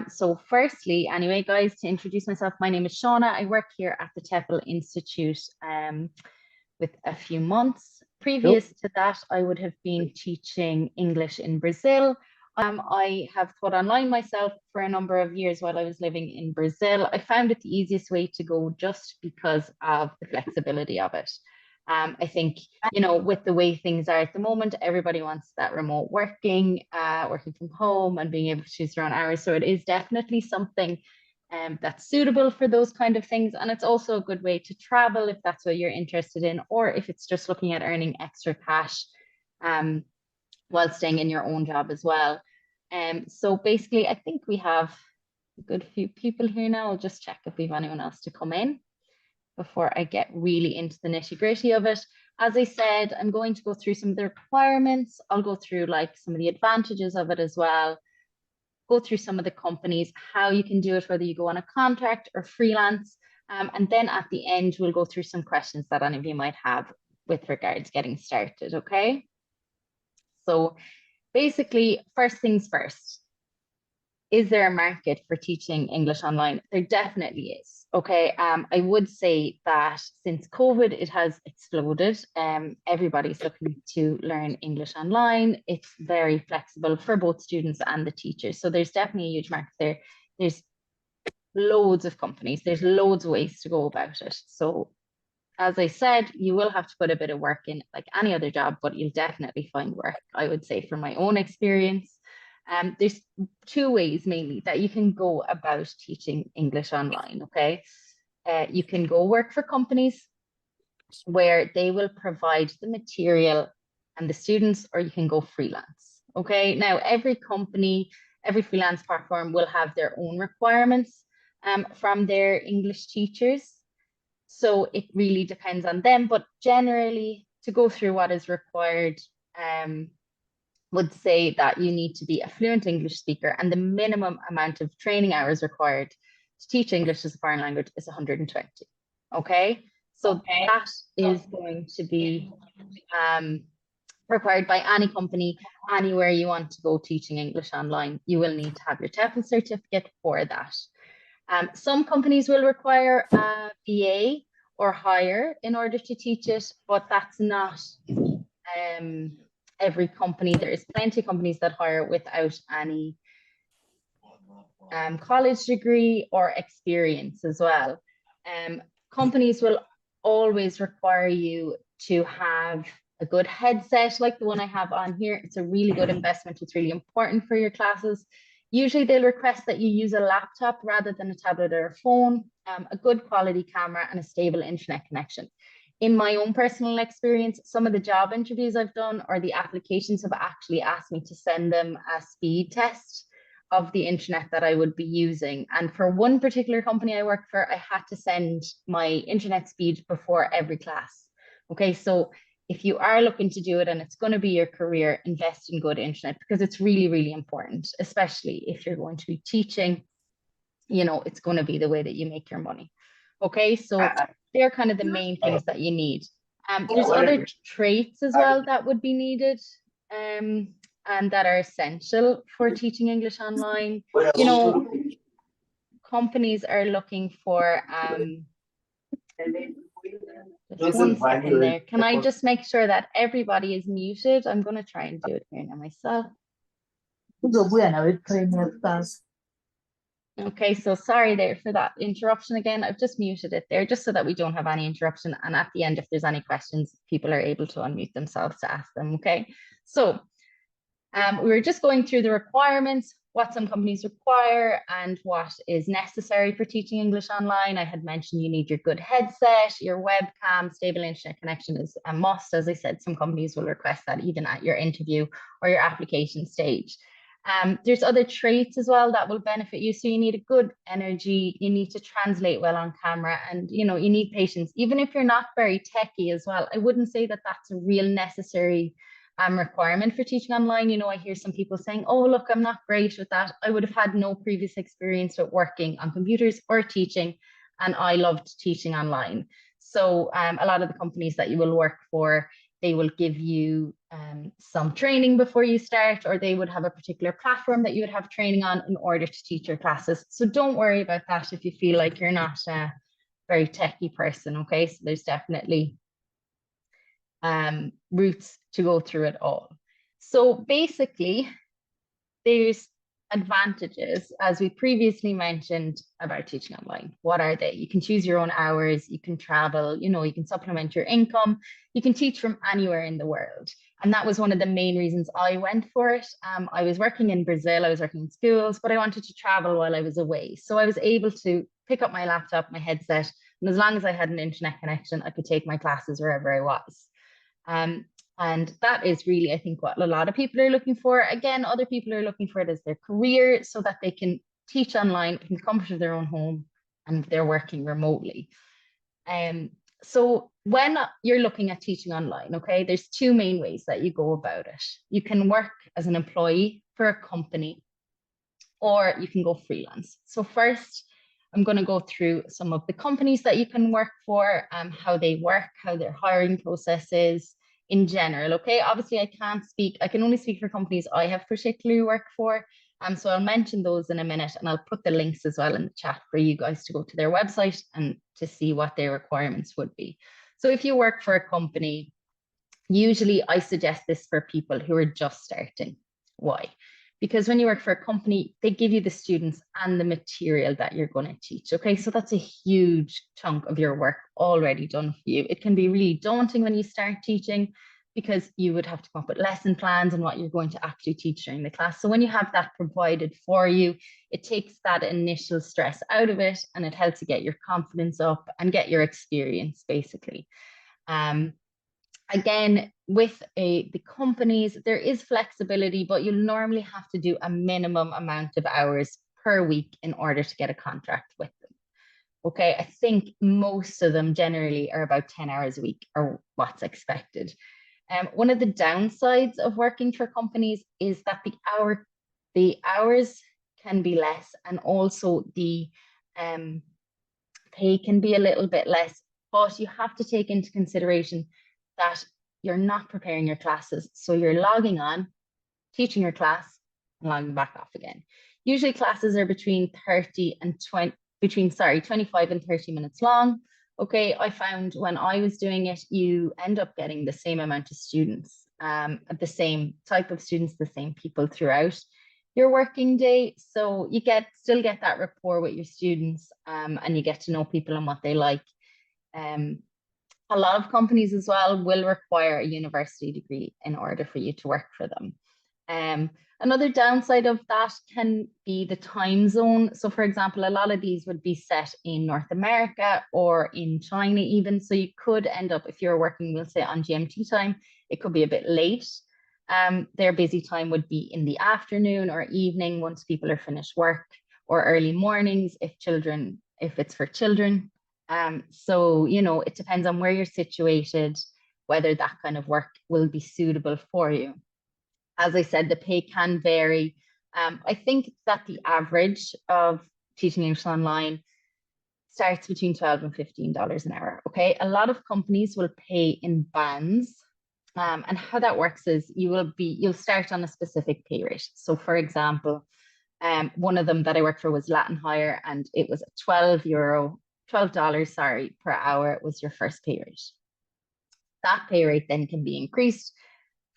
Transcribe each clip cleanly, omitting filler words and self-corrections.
So firstly, anyway, guys, to introduce myself, my name is Shauna. I work here at the TEFL Institute with a few months. Previous to that, I would have been teaching English in Brazil. I have taught online myself for a number of years while I was living in Brazil. I found it the easiest way to go just because of the flexibility of it. I think, you know, with the way things are at the moment, everybody wants that remote working, working from home and being able to choose their own hours. So it is definitely something that's suitable for those kind of things. And it's also a good way to travel if that's what you're interested in, or if it's just looking at earning extra cash while staying in your own job as well. So basically, I think we have a good few people here now. I'll just check if we have anyone else to come in before I get really into the nitty-gritty of it. As I said, I'm going to go through some of the requirements. I'll go through like some of the advantages of it as well, go through some of the companies, how you can do it, whether you go on a contract or freelance. And then at the end, we'll go through some questions that any of you might have with regards getting started, okay? So basically, first things first, is there a market for teaching English online? There definitely is. Okay, I would say that since COVID, it has exploded. Everybody's looking to learn English online. It's very flexible for both students and the teachers. So there's definitely a huge market there. There's loads of companies. There's loads of ways to go about it. So as I said, you will have to put a bit of work in like any other job, but you'll definitely find work, I would say, from my own experience. There's two ways mainly that you can go about teaching English online, okay? You can go work for companies where they will provide the material and the students, or you can go freelance, okay? Now, every company, every freelance platform will have their own requirements from their English teachers. So it really depends on them, but generally to go through what is required, would say that you need to be a fluent English speaker, and the minimum amount of training hours required to teach English as a foreign language is 120. Okay, so that is going to be required by any company, anywhere you want to go teaching English online. You will need to have your TEFL certificate for that. Some companies will require a BA or higher in order to teach it, but that's not every company. There's plenty of companies that hire without any college degree or experience as well. Companies will always require you to have a good headset like the one I have on here. It's a really good investment. It's really important for your classes. Usually they'll request that you use a laptop rather than a tablet or a phone, a good quality camera and a stable internet connection. In my own personal experience, some of the job interviews I've done or the applications have actually asked me to send them a speed test of the internet that I would be using. And for one particular company I work for, I had to send my internet speed before every class. Okay, so if you are looking to do it and it's going to be your career, invest in good internet because it's really, really important, especially if you're going to be teaching. You know, it's going to be the way that you make your money. Okay, so they're kind of the main things that you need. There's other traits as well that would be needed and that are essential for teaching English online. You know, companies are looking for just 1 second there. Can I just make sure that everybody is muted? I'm going to try and do it here now myself. Okay, so sorry there for that interruption again. I've just muted it there just so that we don't have any interruption. And at the end, if there's any questions, people are able to unmute themselves to ask them, okay? So we were just going through the requirements, what some companies require and what is necessary for teaching English online. I had mentioned you need your good headset, your webcam, stable internet connection is a must. As I said, some companies will request that even at your interview or your application stage. There's other traits as well that will benefit you. So you need a good energy, you need to translate well on camera, and you know, you need patience. Even if you're not very techy as well, I wouldn't say that that's a real necessary requirement for teaching online. You know, I hear some people saying, oh, look, I'm not great with that. I would have had no previous experience with working on computers or teaching, and I loved teaching online. So a lot of the companies that you will work for, they will give you some training before you start, or they would have a particular platform that you would have training on in order to teach your classes. So don't worry about that if you feel like you're not a very techie person, okay? So there's definitely routes to go through it all. So basically, there's advantages, as we previously mentioned, about teaching online. What are they? You can choose your own hours, you can travel, you can supplement your income, you can teach from anywhere in the world. And that was one of the main reasons I went for it. I was working in Brazil, I was working in schools, but I wanted to travel while I was away. So I was able to pick up my laptop, my headset, and as long as I had an internet connection, I could take my classes wherever I was. And that is really, I think, what a lot of people are looking for. Again, other people are looking for it as their career so that they can teach online in the comfort of their own home and they're working remotely. So when you're looking at teaching online, okay, there's two main ways that you go about it. You can work as an employee for a company, or you can go freelance. So first, I'm going to go through some of the companies that you can work for, how they work, how their hiring process is in general. Okay, obviously I can only speak for companies I have particularly worked for. So I'll mention those in a minute, and I'll put the links as well in the chat for you guys to go to their website and to see what their requirements would be. So if you work for a company, usually I suggest this for people who are just starting. Why? Because when you work for a company, they give you the students and the material that you're going to teach. Okay, so that's a huge chunk of your work already done for you. It can be really daunting when you start teaching because you would have to come up with lesson plans and what you're going to actually teach during the class. So when you have that provided for you, it takes that initial stress out of it, and it helps you get your confidence up and get your experience, basically. Again, with the companies, there is flexibility, but you'll normally have to do a minimum amount of hours per week in order to get a contract with them. Okay, I think most of them generally are about 10 hours a week, or what's expected. One of the downsides of working for companies is that the hours can be less, and also the pay can be a little bit less, but you have to take into consideration that you're not preparing your classes. So you're logging on, teaching your class, and logging back off again. Usually classes are between 25 and 30 minutes long. Okay, I found when I was doing it, you end up getting the same amount of students, the same type of students, the same people throughout your working day. So you still get that rapport with your students, and you get to know people and what they like. A lot of companies as well will require a university degree in order for you to work for them. Another downside of that can be the time zone. So for example, a lot of these would be set in North America or in China even. So you could end up, if you're working, we'll say on GMT time, it could be a bit late. Their busy time would be in the afternoon or evening once people are finished work, or early mornings if it's for children. So, it depends on where you're situated, whether that kind of work will be suitable for you. As I said, the pay can vary. I think that the average of teaching English online starts between $12 and $15 an hour. Okay, a lot of companies will pay in bands. And how that works is you'll start on a specific pay rate. So for example, one of them that I worked for was Latin Hire, and it was $12 per hour was your first pay rate. That pay rate then can be increased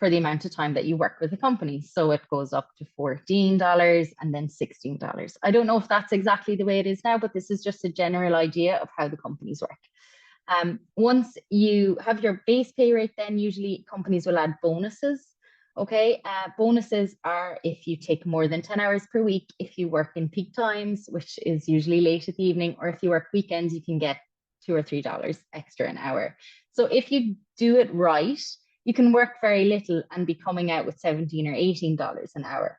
for the amount of time that you work with the company. So it goes up to $14 and then $16. I don't know if that's exactly the way it is now, but this is just a general idea of how the companies work. Once you have your base pay rate, then usually companies will add bonuses. Okay, bonuses are if you take more than 10 hours per week, if you work in peak times, which is usually late at the evening, or if you work weekends, you can get $2 or $3 extra an hour. So if you do it right, you can work very little and be coming out with $17 or $18 an hour.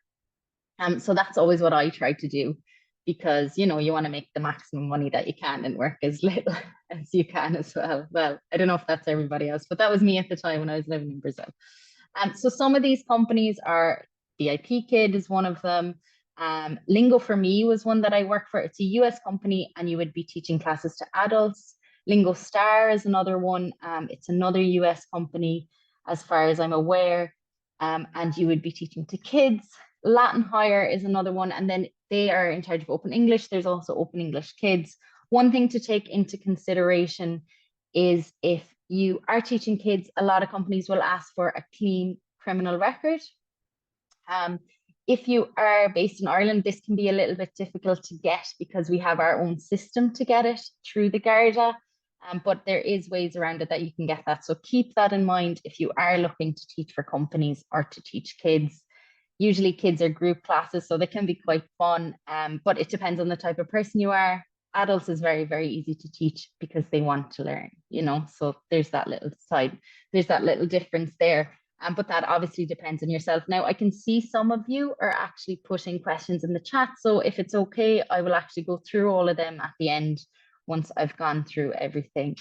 So that's always what I try to do, because you want to make the maximum money that you can and work as little as you can as well. Well, I don't know if that's everybody else, but that was me at the time when I was living in Brazil. So some of these companies are, VIP Kid is one of them. Lingo for Me was one that I worked for. It's a US company, and you would be teaching classes to adults. Lingo Star is another one. It's another US company. as far as I'm aware. And you would be teaching to kids. Latin Higher is another one, and then they are in charge of Open English. There's also Open English Kids. One thing to take into consideration is if you are teaching kids, a lot of companies will ask for a clean criminal record. If you are based in Ireland, this can be a little bit difficult to get because we have our own system to get it through the Garda. But there is ways around it that you can get that. So keep that in mind if you are looking to teach for companies or to teach kids. Usually kids are group classes, so they can be quite fun, but it depends on the type of person you are. Adults is very, very easy to teach because they want to learn, you know, so there's that little side, there's that little difference there. But that obviously depends on yourself. Now, I can see some of you are actually putting questions in the chat. So if it's okay, I will actually go through all of them at the end once I've gone through everything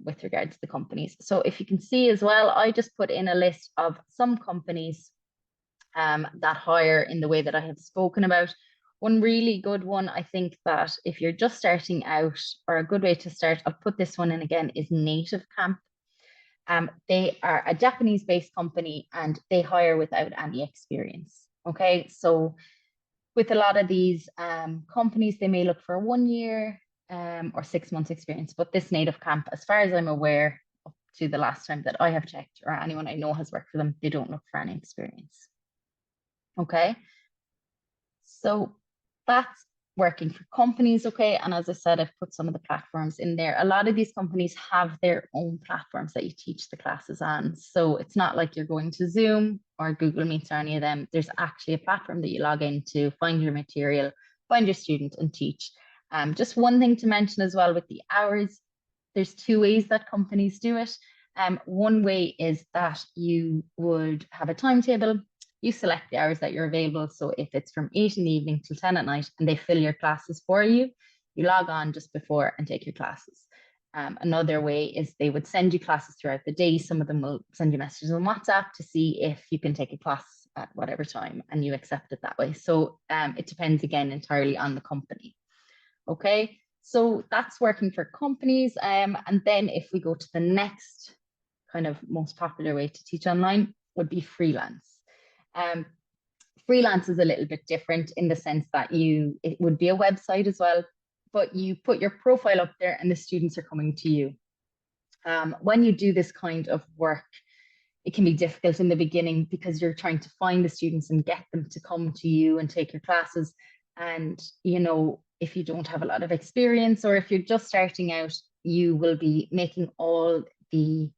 with regards to the companies. So if you can see as well, I just put in a list of some companies that hire in the way that I have spoken about. One really good one, I think that if you're just starting out, or a good way to start, I'll put this one in again, is Native Camp. They are a Japanese-based company and they hire without any experience. Okay, so with a lot of these companies, they may look for 1 year or 6 months experience, but this Native Camp, as far as I'm aware, up to the last time that I have checked, or anyone I know has worked for them, they don't look for any experience. Okay, so that's working for companies. Okay, and as I said, I've put some of the platforms in there. A lot of these companies have their own platforms that you teach the classes on, so it's not like you're going to Zoom or Google Meets or any of them. There's actually a platform that you log into, find your material, find your student and teach. Just one thing to mention as well with the hours, there's 2 ways that companies do it. One way is that you would have a timetable. You select the hours that you're available. So if it's from 8 in the evening till 10 at night and they fill your classes for you, you log on just before and take your classes. Another way is they would send you classes throughout the day. Some of them will send you messages on WhatsApp to see if you can take a class at whatever time and you accept it that way. So it depends again entirely on the company. Okay, so that's working for companies. And then if we go to the next kind of most popular way to teach online would be freelance. Freelance is a little bit different in the sense that it would be a website as well, but you put your profile up there and the students are coming to you. When you do this kind of work, it can be difficult in the beginning because you're trying to find the students and get them to come to you and take your classes. And, you know, if you don't have a lot of experience or if you're just starting out, you will be making all the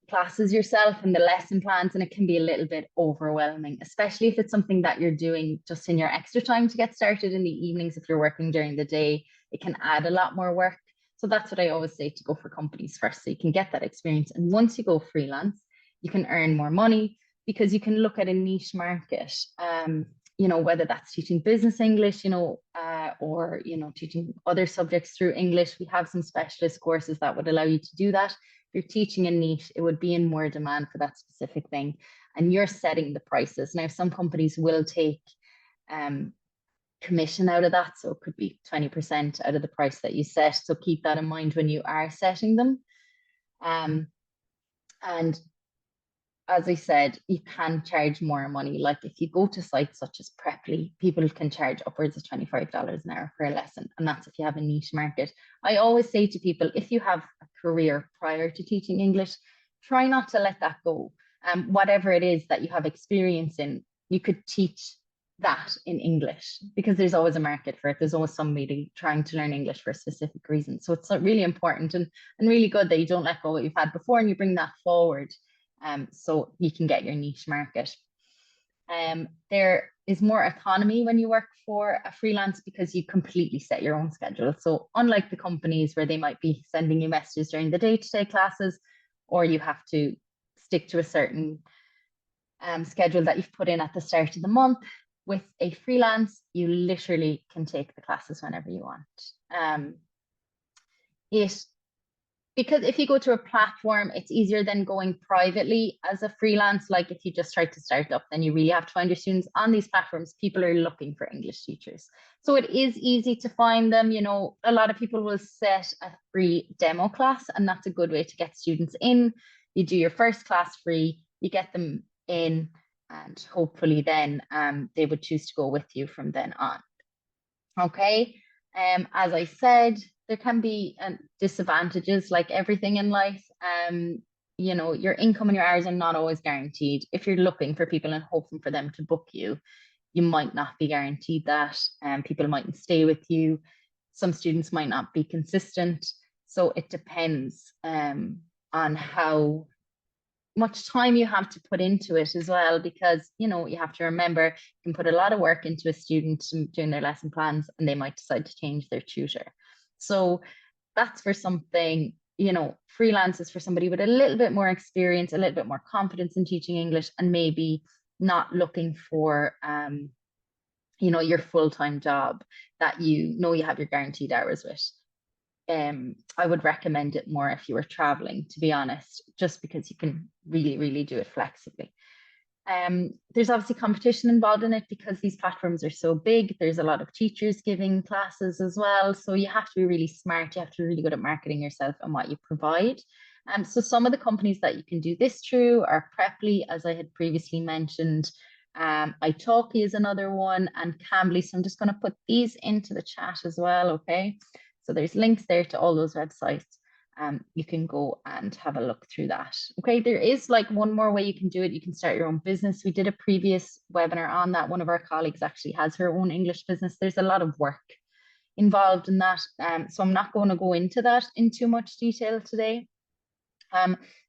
classes yourself and the lesson plans, and it can be a little bit overwhelming, especially if it's something that you're doing just in your extra time to get started in the evenings. If you're working during the day, it can add a lot more work. So that's what I always say, to go for companies first so you can get that experience. And once you go freelance, you can earn more money because you can look at a niche market, you know, whether that's teaching business English, you know, or, you know, teaching other subjects through English. We have some specialist courses that would allow you to do that. You're teaching a niche, it would be in more demand for that specific thing, and you're setting the prices. Now, some companies will take commission out of that, so it could be 20% out of the price that you set. So keep that in mind when you are setting them. And as I said, you can charge more money. Like if you go to sites such as Preply, people can charge upwards of $25 an hour for a lesson. And that's if you have a niche market. I always say to people, if you have a career prior to teaching English, try not to let that go. Whatever it is that you have experience in, you could teach that in English because there's always a market for it. There's always somebody trying to learn English for a specific reason. So it's really important and really good that you don't let go what you've had before and you bring that forward. So you can get your niche market. There is more autonomy when you work for a freelance because you completely set your own schedule. So unlike the companies where they might be sending you messages during the day to take classes, or you have to stick to a certain schedule that you've put in at the start of the month, with a freelance, you literally can take the classes whenever you want. It because if you go to a platform, it's easier than going privately as a freelance. Like if you just try to start up, then you really have to find your students. On these platforms, people are looking for English teachers. So it is easy to find them. You know, a lot of people will set a free demo class, and that's a good way to get students in. You do your first class free, you get them in, and hopefully then they would choose to go with you from then on. Okay. As I said, there can be disadvantages like everything in life. You know, your income and your hours are not always guaranteed. If you're looking for people and hoping for them to book you, you might not be guaranteed that. People mightn't stay with you. Some students might not be consistent. So it depends on how much time you have to put into it as well, because you know you have to remember you can put a lot of work into a student doing their lesson plans, and they might decide to change their tutor. So that's for something, you know, freelance is for somebody with a little bit more experience, a little bit more confidence in teaching English, and maybe not looking for you know, your full-time job that you know you have your guaranteed hours with. I would recommend it more if you were traveling, to be honest, just because you can really, really do it flexibly. There's obviously competition involved in it because these platforms are so big. There's a lot of teachers giving classes as well. So you have to be really smart. You have to be really good at marketing yourself and what you provide. So some of the companies that you can do this through are Preply, as I had previously mentioned. italki is another one, and Cambly. So I'm just going to put these into the chat as well, okay? So there's links there to all those websites. You can go and have a look through that. Okay, there is like one more way you can do it. You can start your own business. We did a previous webinar on that. One of our colleagues actually has her own English business. There's a lot of work involved in that. So I'm not going to go into that in too much detail today.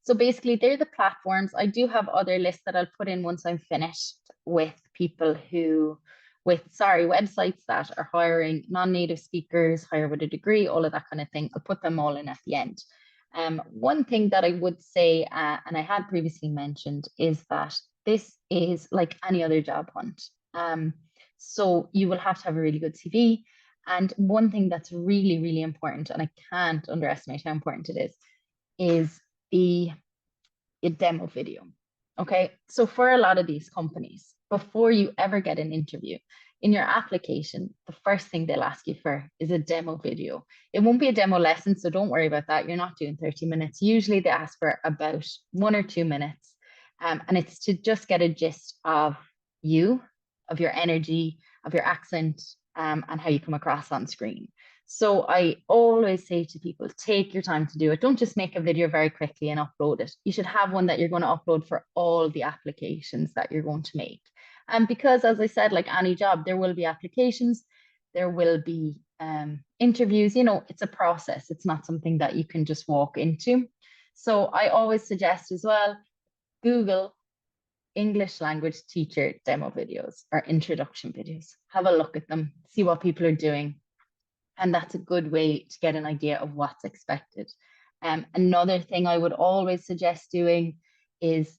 So basically, they're the platforms. I do have other lists that I'll put in once I'm finished with people who, websites that are hiring non-native speakers, hire with a degree, all of that kind of thing. I'll put them all in at the end. One thing that I would say, and I had previously mentioned, is that this is like any other job hunt. So you will have to have a really good CV. And one thing that's really, really important, and I can't underestimate how important it is the demo video. Okay, so for a lot of these companies, before you ever get an interview, in your application, the first thing they'll ask you for is a demo video. It won't be a demo lesson, so don't worry about that. You're not doing 30 minutes. Usually they ask for about 1 or 2 minutes. And it's to just get a gist of you, of your energy, of your accent, and how you come across on screen. So I always say to people, take your time to do it. Don't just make a video very quickly and upload it. You should have one that you're going to upload for all the applications that you're going to make. And because, as I said, like any job, there will be applications, there will be interviews. You know, it's a process. It's not something that you can just walk into. So I always suggest as well, Google English language teacher demo videos or introduction videos. Have a look at them, see what people are doing. And that's a good way to get an idea of what's expected. Another thing I would always suggest doing is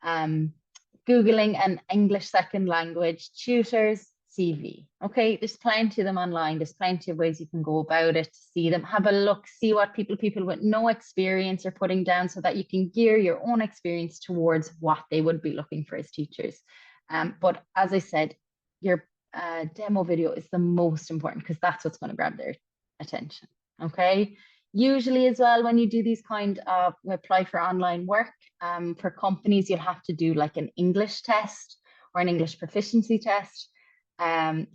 Googling an English second language tutor's CV. Okay, there's plenty of them online. There's plenty of ways you can go about it, see them, have a look, see what people with no experience are putting down so that you can gear your own experience towards what they would be looking for as teachers. But as I said, your demo video is the most important because that's what's going to grab their attention. Okay. Usually as well, when you do these kind of apply for online work for companies, you'll have to do like an English test or an English proficiency test.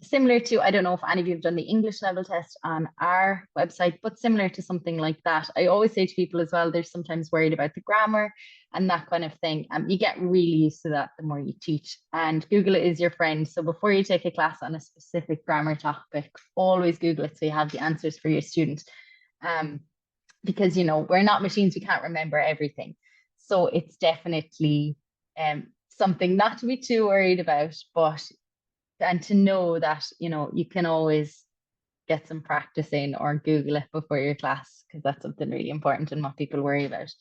Similar to, I don't know if any of you have done the English level test on our website, but similar to something like that. I always say to people as well, they're sometimes worried about the grammar and that kind of thing. You get really used to that the more you teach, and Google is your friend. So before you take a class on a specific grammar topic, always Google it so you have the answers for your student. Because, you know, we're not machines, we can't remember everything. So it's definitely something not to be too worried about, and to know that, you know, you can always get some practice in or Google it before your class, because that's something really important and what people worry about.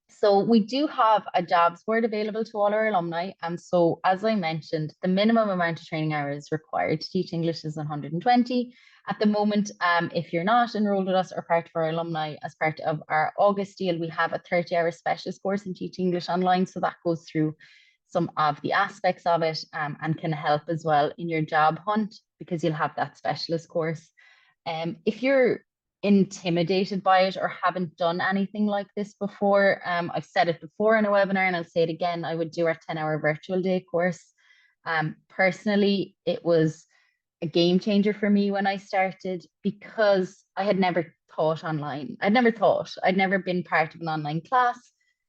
So we do have a jobs board available to all our alumni. And so, as I mentioned, the minimum amount of training hours required to teach English is 120. At the moment, if you're not enrolled with us or part of our alumni, as part of our August deal, we have a 30-hour specialist course in teaching English online. So that goes through some of the aspects of it and can help as well in your job hunt because you'll have that specialist course. If you're intimidated by it or haven't done anything like this before, I've said it before in a webinar and I'll say it again, I would do our 10-hour virtual day course. Personally, it was a game changer for me when I started because I had never taught online. I'd never been part of an online class.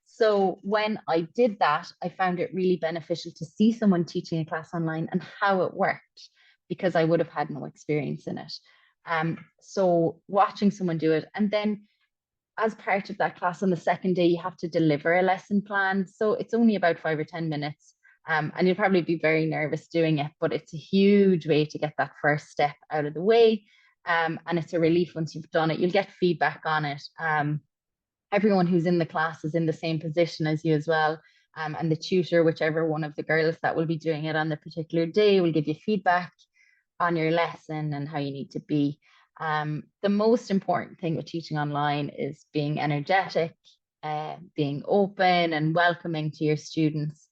So when I did that, I found it really beneficial to see someone teaching a class online and how it worked because I would have had no experience in it. So watching someone do it, and then as part of that class on the second day, you have to deliver a lesson plan. So it's only about 5 or 10 minutes. And you'll probably be very nervous doing it, but it's a huge way to get that first step out of the way. And it's a relief once you've done it. You'll get feedback on it. Everyone who's in the class is in the same position as you as well. And the tutor, whichever one of the girls that will be doing it on the particular day, will give you feedback on your lesson and how you need to be. The most important thing with teaching online is being energetic, being open and welcoming to your students.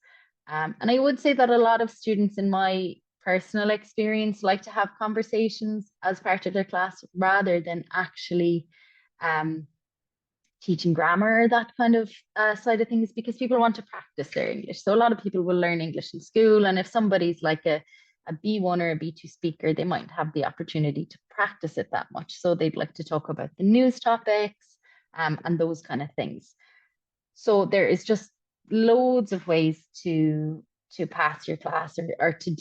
And I would say that a lot of students in my personal experience like to have conversations as part of their class rather than actually teaching grammar or that kind of side of things because people want to practice their English. So a lot of people will learn English in school, and if somebody's like a B1 or a B2 speaker, they might have the opportunity to practice it that much. So they'd like to talk about the news topics and those kind of things. So there is just loads of ways to pass your class or to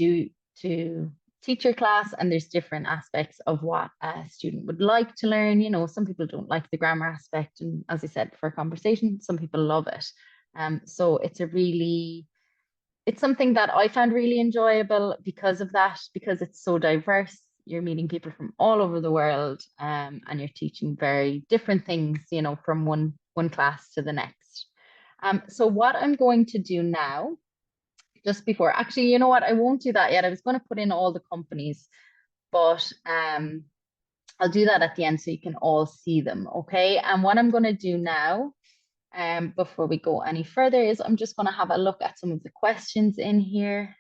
teach your class, and there's different aspects of what a student would like to learn. You know, some people don't like the grammar aspect, and as I said, for conversation, some people love it. So it's something that I found really enjoyable because of that, because it's so diverse. You're meeting people from all over the world, and you're teaching very different things, you know, from one class to the next. So what I'm going to do now, just before, actually, you know what, I won't do that yet. I was going to put in all the companies, but I'll do that at the end so you can all see them, okay? And what I'm going to do now, before we go any further, is I'm just going to have a look at some of the questions in here.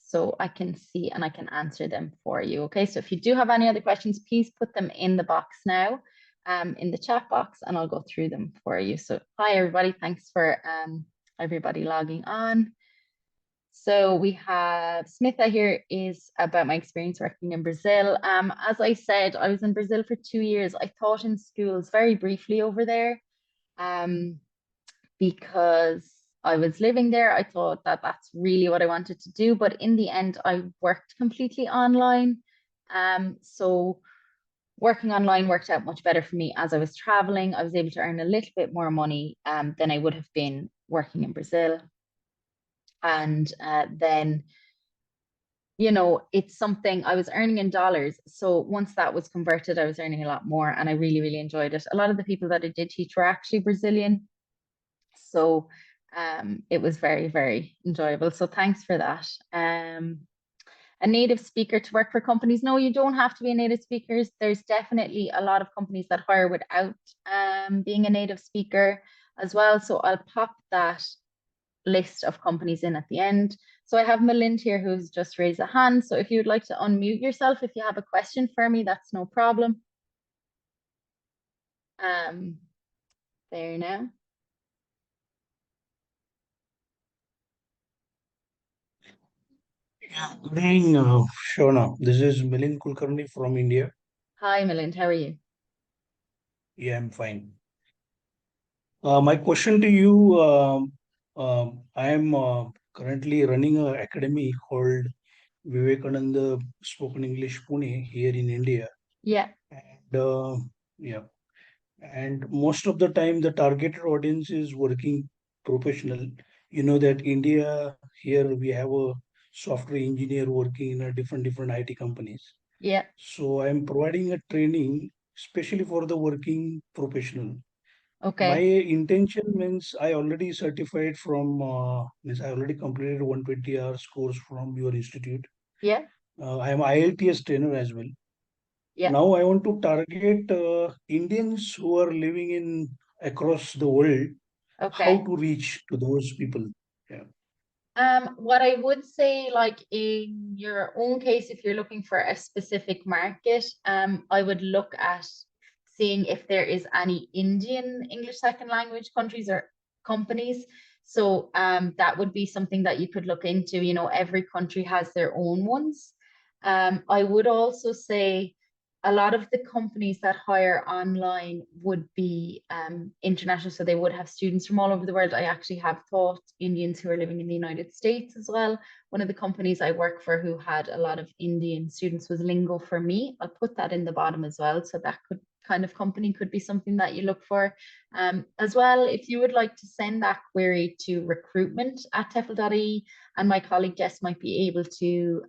So I can see and I can answer them for you, okay? So if you do have any other questions, please put them in the box now, in the chat box, and I'll go through them for you. So hi, everybody. Thanks for everybody logging on. So we have Smitha here is about my experience working in Brazil. As I said, I was in Brazil for 2 years. I taught in schools very briefly over there because I was living there. I thought that that's really what I wanted to do. But in the end, I worked completely online. So working online worked out much better for me as I was traveling. I was able to earn a little bit more money than I would have been working in Brazil. And then, you know, it's something I was earning in dollars. So once that was converted, I was earning a lot more and I really, really enjoyed it. A lot of the people that I did teach were actually Brazilian. So it was very, very enjoyable. So thanks for that. A native speaker to work for companies. No, you don't have to be a native speaker. There's definitely a lot of companies that hire without being a native speaker as well. So I'll pop that list of companies in at the end. So I have Malind here who's just raised a hand. So if you would like to unmute yourself, if you have a question for me, that's no problem. There now. Yeah, good evening, Shona. This is Milind Kulkarni from India. Hi, Malind. How are you? Yeah, I'm fine. My question to you, I am currently running an academy called Vivekananda Spoken English Pune here in India. Yeah. And yeah, and most of the time the targeted audience is working professional. You know that India here we have a software engineer working in a different IT companies. Yeah. So I'm providing a training especially for the working professional. My Okay. intention means I already certified from, means I already completed 120 hours course from your institute. Yeah. I am IELTS trainer as well. Yeah. Now I want to target Indians who are living in across the world. How Okay. to reach to those people? Yeah. What I would say, like in your own case, if you're looking for a specific market, I would look at seeing if there is any Indian English second language countries or companies. So that would be something that you could look into. You know, every country has their own ones. I would also say a lot of the companies that hire online would be international, so they would have students from all over the world. I actually have taught Indians who are living in the United States as well. One of the companies I work for who had a lot of Indian students was Lingo for Me. I'll put that in the bottom as well, so that could kind of company could be something that you look for. As well, if you would like to send that query to recruitment@tefl.ie, and my colleague Jess might be able to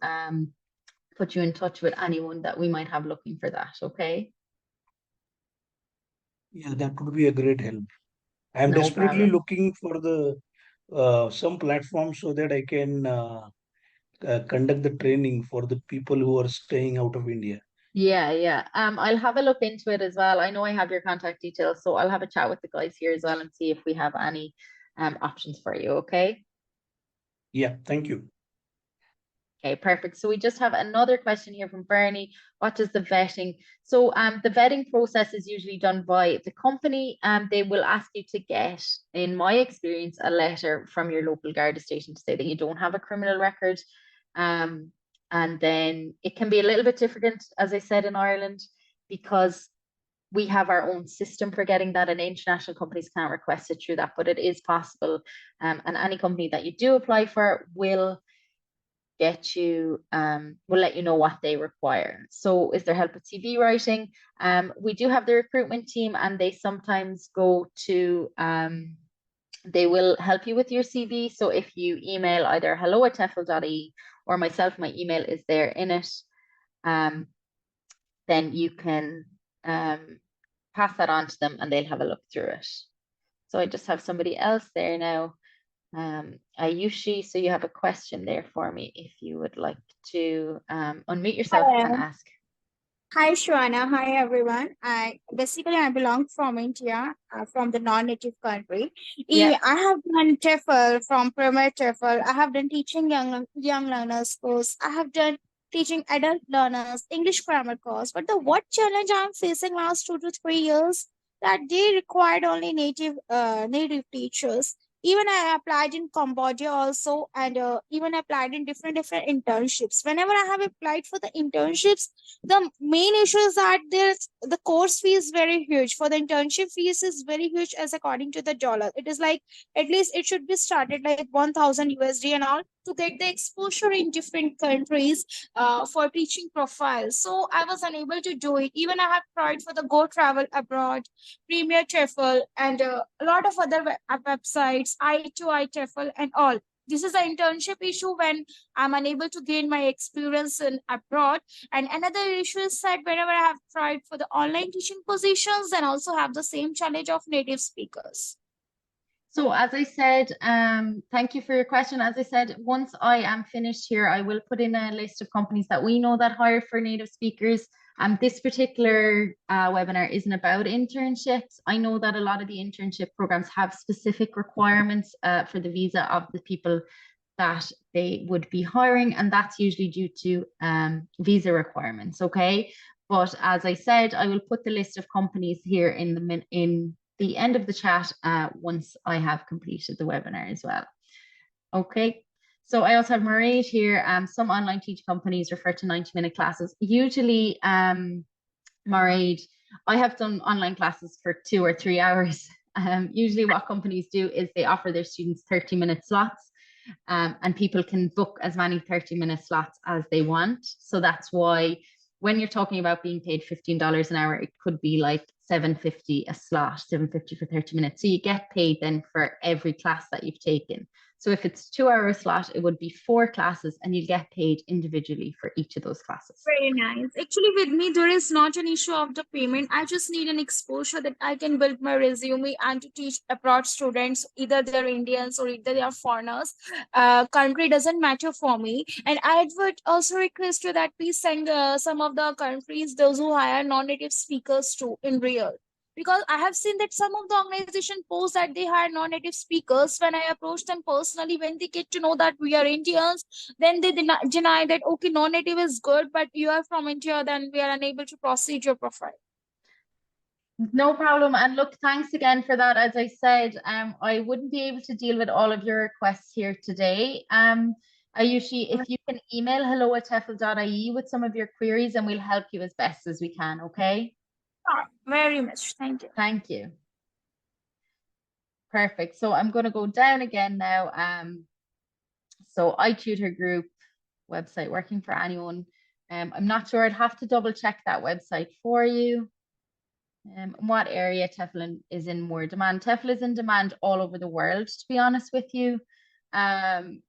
put you in touch with anyone that we might have looking for that, okay? Yeah, that would be a great help. I am No desperately problem. looking for the some platform so that I can conduct the training for the people who are staying out of India. Yeah, yeah. I'll have a look into it as well. I know I have your contact details, so I'll have a chat with the guys here as well and see if we have any options for you, okay? Yeah, thank you. Okay, perfect. So we just have another question here from Bernie. What does the vetting? So the vetting process is usually done by the company. They will ask you to get, in my experience, a letter from your local Garda station to say that you don't have a criminal record. Um, and then it can be a little bit different, as I said, in Ireland, because we have our own system for getting that, and international companies can't request it through that, but it is possible. And any company that you do apply for will get you will let you know what they require. So is there help with CV writing? We do have the recruitment team, and they sometimes go to they will help you with your CV. So if you email either hello@tefl.ie or myself, my email is there in it, um, then you can pass that on to them and they'll have a look through it. So I just have somebody else there now. Ayushi, so you have a question there for me if you would like to unmute yourself and Hello. ask. Hi, Shwana. Hi, everyone. I belong from India, from the non-native country. Yeah. I have done TEFL from Premier TEFL. I have done teaching young learners course. I have done teaching adult learners English grammar course. But the what challenge I'm facing last 2 to 3 years that they required only native teachers. Even I applied in Cambodia also, and even applied in different internships. Whenever I have applied for the internships, the main issue is that there's the course fee is very huge. For the internship fees is very huge as according to the dollar. It is like at least it should be started like 1000 USD and all to get the exposure in different countries for teaching profiles. So I was unable to do it. Even I have tried for the Go Travel Abroad, Premier TEFL, and a lot of other websites, I2I TEFL and all. This is an internship issue when I'm unable to gain my experience in abroad. And another issue is that whenever I have tried for the online teaching positions, then also have the same challenge of native speakers. So as I said, thank you for your question. As I said, once I am finished here, I will put in a list of companies that we know that hire for native speakers. This particular webinar isn't about internships. I know that a lot of the internship programs have specific requirements for the visa of the people that they would be hiring, and that's usually due to visa requirements, okay? But as I said, I will put the list of companies here in the end of the chat once I have completed the webinar as well. Okay, so I also have Mairead here. Some online teaching companies refer to 90-minute classes. Usually, Mairead, I have done online classes for 2 or 3 hours. Usually what companies do is they offer their students 30-minute slots, and people can book as many 30-minute slots as they want. So that's why when you're talking about being paid $15 an hour, it could be like $7.50 a slot, $7.50 for 30 minutes. So you get paid then for every class that you've taken. So if it's 2 hour slot, it would be 4 classes and you get paid individually for each of those classes. Very nice. Actually, with me, there is not an issue of the payment. I just need an exposure that I can build my resume and to teach abroad students, either they're Indians or either they are foreigners. Country doesn't matter for me. And I would also request you that please send some of the countries, those who hire non-native speakers too in real. Because I have seen that some of the organization post that they hire non-native speakers. When I approach them personally, when they get to know that we are Indians, then they deny that, okay, non-native is good, but you are from India, then we are unable to proceed your profile. No problem. And look, thanks again for that. As I said, I wouldn't be able to deal with all of your requests here today. Ayushi, if you can email hello@tefl.ie with some of your queries and we'll help you as best as we can, okay? Very much. Thank you. Thank you. Perfect. So I'm going to go down again now. So iTutor Group website, working for anyone. I'm not sure. I'd have to double check that website for you. What area TEFL is in more demand? TEFL is in demand all over the world, to be honest with you.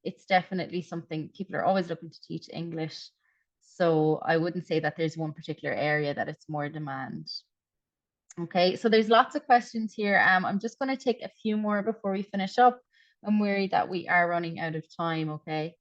It's definitely something people are always looking to teach English. So I wouldn't say that there's one particular area that it's more demand. Okay, so there's lots of questions here. I'm just going to take a few more before we finish up. I'm worried that we are running out of time, okay?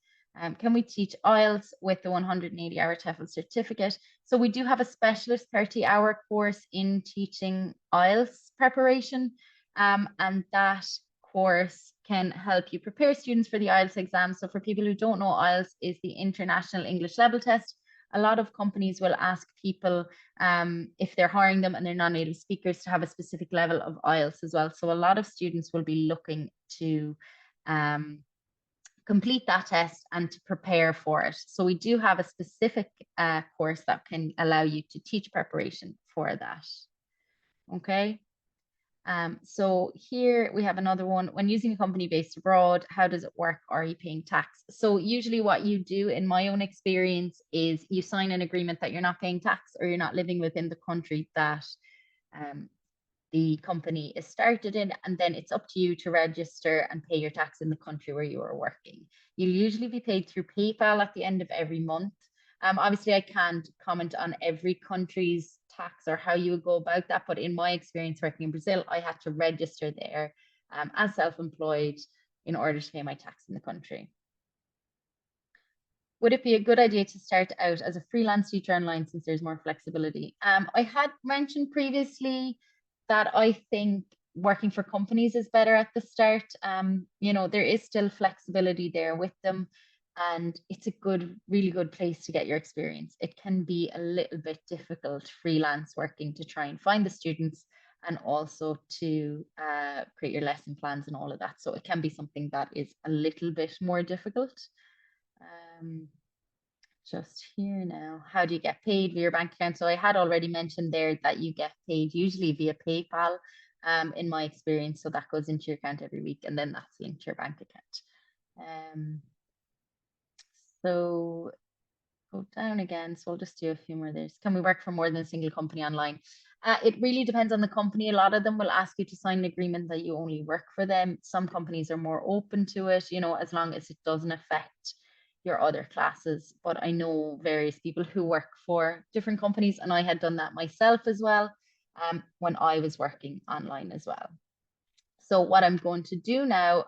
Can we teach IELTS with the 180-hour TEFL certificate? So we do have a specialist 30-hour course in teaching IELTS preparation, and that course can help you prepare students for the IELTS exam. So for people who don't know, IELTS is the International English Level Test. A lot of companies will ask people if they're hiring them and they're non-native speakers to have a specific level of IELTS as well. So a lot of students will be looking to complete that test and to prepare for it. So we do have a specific course that can allow you to teach preparation for that. Okay. So here we have another one. When using a company based abroad, how does it work? Are you paying tax? So usually what you do, in my own experience, is you sign an agreement that you're not paying tax or you're not living within the country that the company is started in, and then it's up to you to register and pay your tax in the country where you are working. You'll usually be paid through PayPal at the end of every month. Obviously, I can't comment on every country's tax or how you would go about that, but in my experience working in Brazil, I had to register there as self-employed in order to pay my tax in the country. Would it be a good idea to start out as a freelance teacher online since there's more flexibility? I had mentioned previously that I think working for companies is better at the start. You know, there is still flexibility there with them, and it's a good, really good place to get your experience. It can be a little bit difficult freelance working to try and find the students and also to create your lesson plans and all of that. So it can be something that is a little bit more difficult. Just here now, how do you get paid via your bank account? So I had already mentioned there that you get paid usually via PayPal in my experience. So that goes into your account every week and then that's linked to your bank account. So go down again. So I'll just do a few more there. Can we work for more than a single company online? It really depends on the company. A lot of them will ask you to sign an agreement that you only work for them. Some companies are more open to it, you know, as long as it doesn't affect your other classes. But I know various people who work for different companies, and I had done that myself as well when I was working online as well. So what I'm going to do now,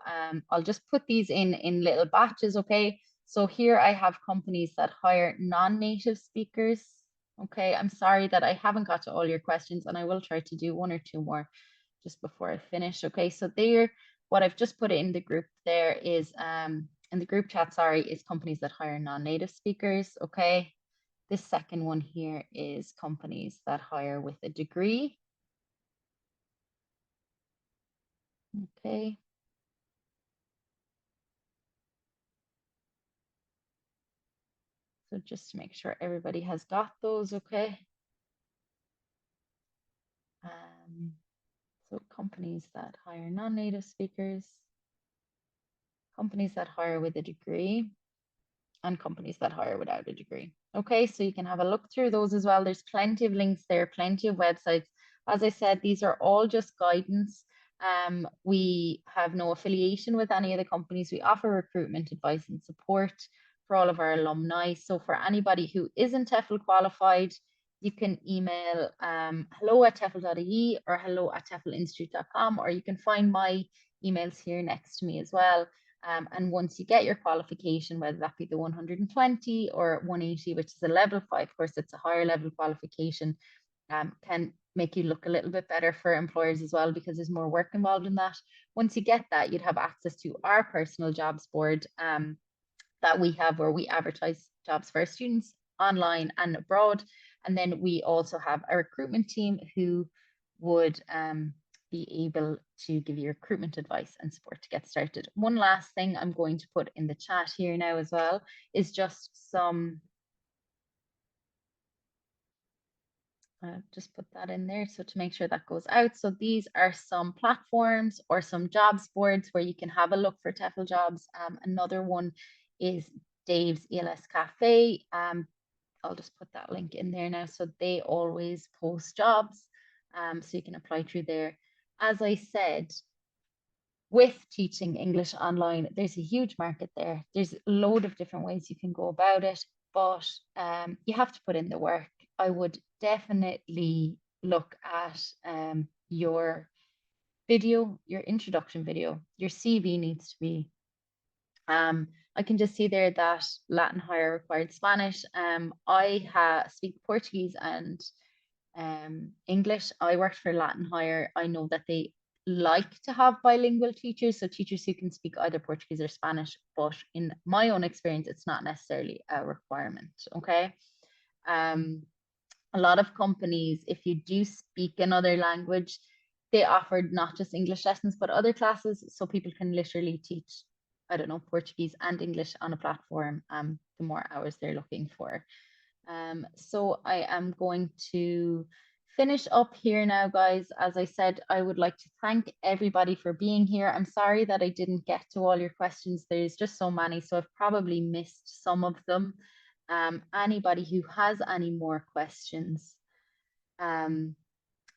I'll just put these in little batches, okay? So here I have companies that hire non-native speakers. Okay, I'm sorry that I haven't got to all your questions, and I will try to do one or two more just before I finish. Okay, so there, what I've just put in the group there is, in the group chat, sorry, is companies that hire non-native speakers. Okay, this second one here is companies that hire with a degree. Okay. So just to make sure everybody has got those, okay. So companies that hire non-native speakers, companies that hire with a degree, and companies that hire without a degree. Okay, so you can have a look through those as well. There's plenty of links there, plenty of websites. As I said, these are all just guidance. We have no affiliation with any of the companies. We offer recruitment advice and support for all of our alumni. So for anybody who isn't TEFL qualified, you can email hello@tefl.ie or hello@teflinstitute.com, or you can find my emails here next to me as well. And once you get your qualification, whether that be the 120 or 180, which is a level 5 course, it's a higher level qualification, can make you look a little bit better for employers as well, because there's more work involved in that. Once you get that, you'd have access to our personal jobs board that we have, where we advertise jobs for our students online and abroad. And then we also have a recruitment team who would be able to give you recruitment advice and support to get started. One last thing I'm going to put in the chat here now as well is just some, just put that in there so to make sure that goes out. So these are some platforms or some jobs boards where you can have a look for TEFL jobs. Another one is Dave's ELS Cafe. I'll just put that link in there now. So they always post jobs, so you can apply through there. As I said, with teaching English online, there's a huge market there. There's a load of different ways you can go about it, but you have to put in the work. I would definitely look at your video, your introduction video. Your CV needs to be, I can just see there that Latin Higher required Spanish. I speak Portuguese and English. I worked for Latin Higher. I know that they like to have bilingual teachers, so teachers who can speak either Portuguese or Spanish, but in my own experience, it's not necessarily a requirement, okay? A lot of companies, if you do speak another language, they offered not just English lessons, but other classes, so people can literally teach, I don't know, Portuguese and English on a platform, the more hours they're looking for. So I am going to finish up here now, guys. As I said, I would like to thank everybody for being here. I'm sorry that I didn't get to all your questions. There's just so many, so I've probably missed some of them. Anybody who has any more questions,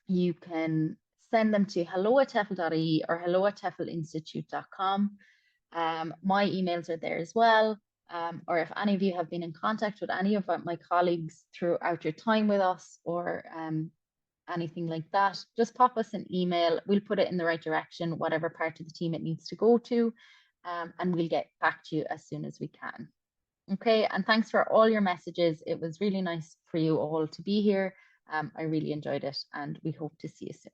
you can send them to hello@tefl.ie or hello@teflinstitute.com. My emails are there as well. Or if any of you have been in contact with any of my colleagues throughout your time with us, or anything like that, just pop us an email. We'll put it in the right direction, whatever part of the team it needs to go to, and we'll get back to you as soon as we can. Okay, and thanks for all your messages. It was really nice for you all to be here. I really enjoyed it, and we hope to see you soon.